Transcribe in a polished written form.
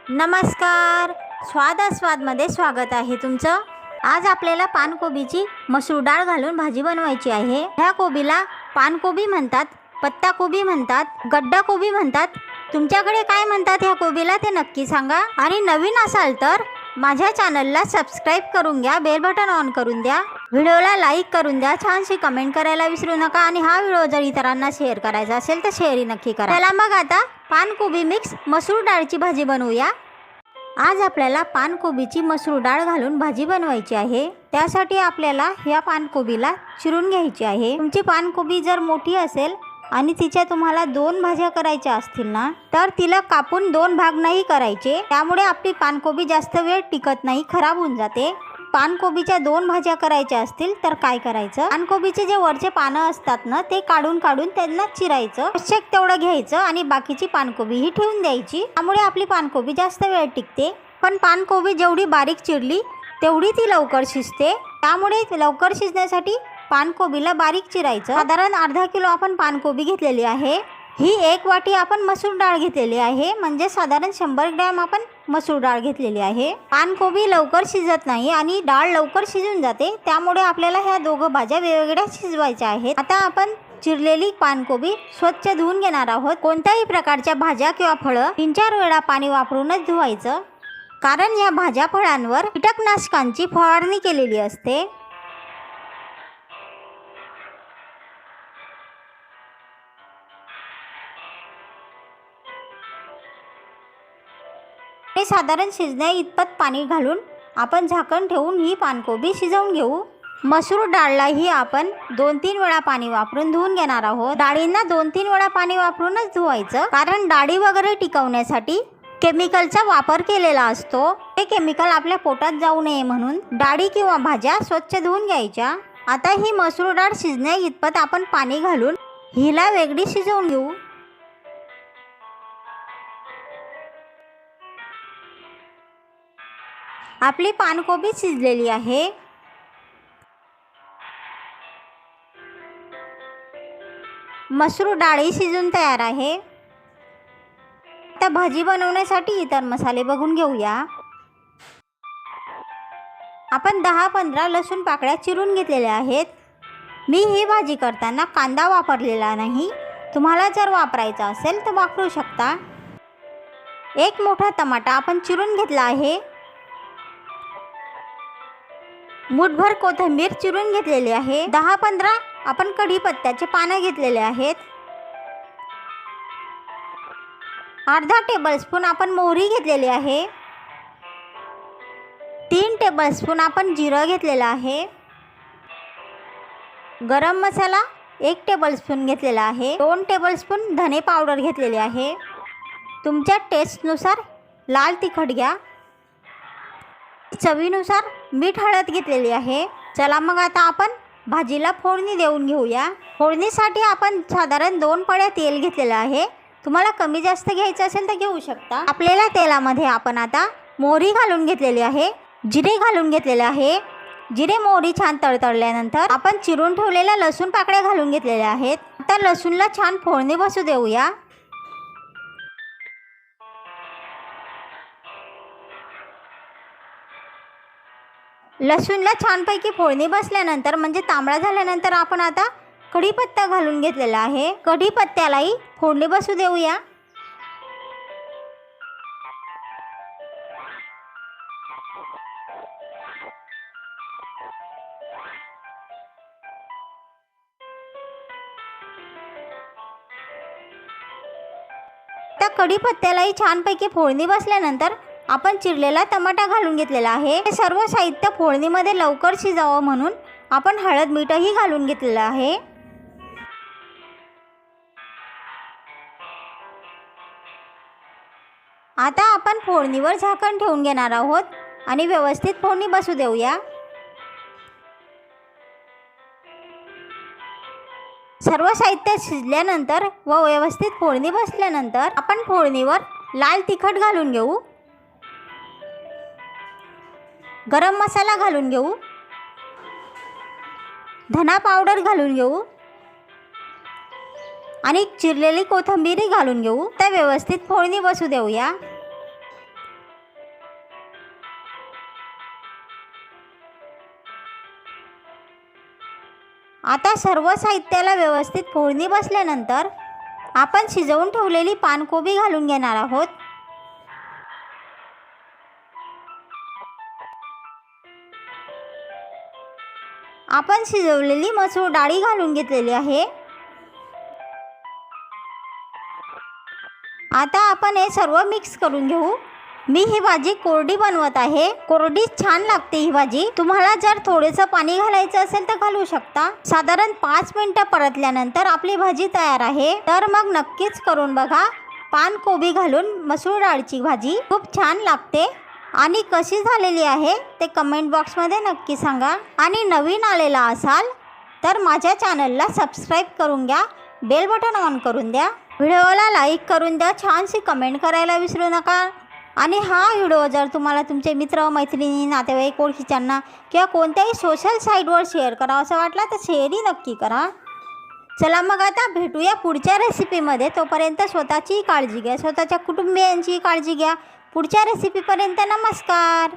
नमस्कार. स्वादास्वादमध्ये स्वागत आहे तुमचं. आज आपल्याला पानकोबीची मसूर डाळ घालून भाजी बनवायची आहे. ह्या कोबीला पानकोबी म्हणतात, पत्ताकोबी म्हणतात, गड्डा कोबी म्हणतात. तुमच्याकडे काय म्हणतात ह्या कोबीला ते नक्की सांगा. आणि नवीन असाल तर माझ्या चॅनलला सबस्क्राईब करून घ्या, बेल बटन ऑन करून द्या, व्हिडिओला लाईक करून द्या, छानशी कमेंट करायला विसरू नका. आणि हा व्हिडिओ जर इतरांना शेअर करायचा असेल तर शेअरही नक्की करा. चला मग आता पानकोबी मिक्स मसूर डाळची भाजी बनवूया. आज आपल्याला पानकोबीची मसूर डाळ घालून भाजी बनवायची आहे. त्यासाठी आपल्याला ह्या पानकोबीला चिरून घ्यायची आहे. तुमची पानकोबी जर मोठी असेल आणि तिच्या तुम्हाला 2 भाज्या करायच्या असतील ना, तर तिला कापून 2 भाग नाही करायचे. त्यामुळे आपली पानकोबी जास्त वेळ टिकत नाही, खराब होऊन जाते. पानकोबीच्या 2 भाज्या करायच्या असतील तर काय करायचं, पानकोबीचे जे वरचे पानं असतात ना, ते काढून त्यांना चिरायचं, आवश्यक तेवढं घ्यायचं आणि बाकीची पानकोबी ही ठेवून द्यायची. त्यामुळे आपली पानकोबी जास्त वेळ टिकते. पण पानकोबी जेवढी बारीक चिरली तेवढी ती लवकर शिजते. त्यामुळे लवकर शिजण्यासाठी पानकोबीला बारीक चिरायचं. साधारण अर्धा किलो आपण पानकोबी घेतलेली आहे. ही 1 वाटी आपण मसूर डाळ घेतलेली आहे, म्हणजे साधारण 100 ग्रॅम आपण मसूर डाळ घेतलेली आहे. पानकोबी लवकर शिजत नाही आणि डाळ लवकर शिजून जाते. त्यामुळे आपल्याला ह्या दोघं भाज्या वेगवेगळ्या शिजवायच्या आहेत. आता आपण चिरलेली पानकोबी स्वच्छ धुवून घेणार आहोत. कोणत्याही प्रकारच्या भाज्या किंवा फळं 3-4 वेळा पाणी वापरूनच धुवायचं, कारण या भाज्या फळांवर कीटकनाशकांची फवारणी केलेली असते. हे साधारण शिजण्या इतपत पाणी घालून आपण झाकण ठेवून ही पानकोबी शिजवून घेऊ. मसूर डाळलाही आपण 2-3 वेळा पाणी वापरून धुवून घेणार आहोत. डाळींना 2-3 वेळा पाणी वापरूनच धुवायचं, कारण डाळी वगैरे टिकवण्यासाठी केमिकलचा वापर केलेला असतो. हे केमिकल आपल्या पोटात जाऊ नये म्हणून डाळी किंवा भाज्या स्वच्छ धुवून घ्यायच्या. आता ही मसूर डाळ शिजण्या इतपत आपण पाणी घालून हिला वेगळी शिजवून घेऊ. आपली पानकोबी शिजलेली आहे. मसूर डाळी शिजून तयार आहे. आता भाजी बनवण्यासाठी इतर मसाले बघून घेऊया. आपण 10-15 लसूण पाकळ्या चिरून घेतलेल्या आहेत. मी ही भाजी करताना कांदा वापरलेला नाही. तुम्हाला जर वापरायचा असेल तर वापरू शकता. 1 मोठा टमाटा आपण चिरून घेतला आहे. मुठभर कोथिंबीर चिरून घेतलेली आहे. 10-15 आपण कढीपत्त्याचे पानं घेतलेले आहेत. अर्धा टेबलस्पून आपण मोहरी घेतलेली आहे. 3 टेबलस्पून आपण जिरं घेतलेलं आहे. गरम मसाला 1 टेबलस्पून घेतलेला आहे. 2 टेबलस्पून धने पावडर घेतलेली आहे. तुमच्या टेस्टनुसार लाल तिखट घ्या. चवीनुसार मीठ हळद घेतलेली आहे. चला मग आता आपण भाजीला फोडणी देऊन घेऊया. फोडणीसाठी आपण साधारण 2 पळ्या तेल घेतलेलं आहे. तुम्हाला कमी जास्त घ्यायचं असेल तर घेऊ शकता. आपल्याला तेलामध्ये आपण आता मोहरी घालून घेतलेली आहे, जिरे घालून घेतलेले आहे. जिरे मोहरी छान तळतळल्यानंतर आपण चिरून ठेवलेल्या लसूण पाकळ्या घालून घेतलेल्या आहेत. आता लसूणला छान फोडणी बसू देऊया. लसूणला छानपैकी फोडणी बसल्यानंतर म्हणजे तांबडा झाल्यानंतर आपण आता कढीपत्ता घालून घेतलेला आहे. कढीपत्त्यालाही फोडणी बसू देऊया. त्या कढीपत्त्यालाही छानपैकी फोडणी बसल्यानंतर आपण चिरलेला टमाटा घालून घेतलेला आहे. हे सर्व साहित्य फोडणीमध्ये लवकर शिजावं म्हणून आपण हळद मीठही घालून घेतलेलं आहे. आता आपण फोडणीवर झाकण ठेवून घेणार आहोत आणि व्यवस्थित फोडणी बसू देऊया. सर्व साहित्य शिजल्यानंतर व व्यवस्थित फोडणी बसल्यानंतर आपण फोडणीवर लाल तिखट घालून घेऊ. गरम मसाला घालून घेऊ. धना पावडर घालून घेऊ आणि चिरलेली कोथिंबीर घालून घेऊ. तर व्यवस्थित फोडणी बसू देऊया. आता सर्व साहित्याला व्यवस्थित फोडणी बसल्यानंतर आपण शिजवून ठेवलेली पानकोबी घालून घेणार आहोत. आपण शिजवलेली मसूर डाळी घालून घेतलेली आहे. आता आपण हे सर्व मिक्स करून घेऊ. मी ही भाजी कोरडी बनवत आहे. कोरडी छान लागते ही भाजी. तुम्हाला जर थोडेसे पाणी घालायचं असेल तर घालू शकता. साधारण 5 मिनिटं परतल्यानंतर आपली भाजी तयार आहे. तर मग नक्कीच करून बघा. पानकोबी घालून मसूर डाळीची भाजी खूप छान लागते. आणि कशी झालेली आहे ते कमेंट बॉक्समध्ये नक्की सांगा. आणि नवीन आलेला असाल तर माझ्या चॅनलला सबस्क्राईब करून घ्या. बेल बटन ऑन करून द्या. व्हिडिओला लाईक करून द्या. छानशी कमेंट करायला विसरू नका. आणि हा व्हिडिओ जर तुम्हाला तुमचे मित्र मैत्रिणी नातेवाईक ओळखीच्यांना किंवा कोणत्याही सोशल साईटवर शेअर करावं असं वाटलं तर शेअरही नक्की करा. चला मग आता भेटूया पुढच्या रेसिपीमध्ये. तोपर्यंत स्वतःची काळजी घ्या, स्वतःच्या कुटुंबियांची काळजी घ्या. पुढच्या रेसिपीपर्यंत नमस्कार.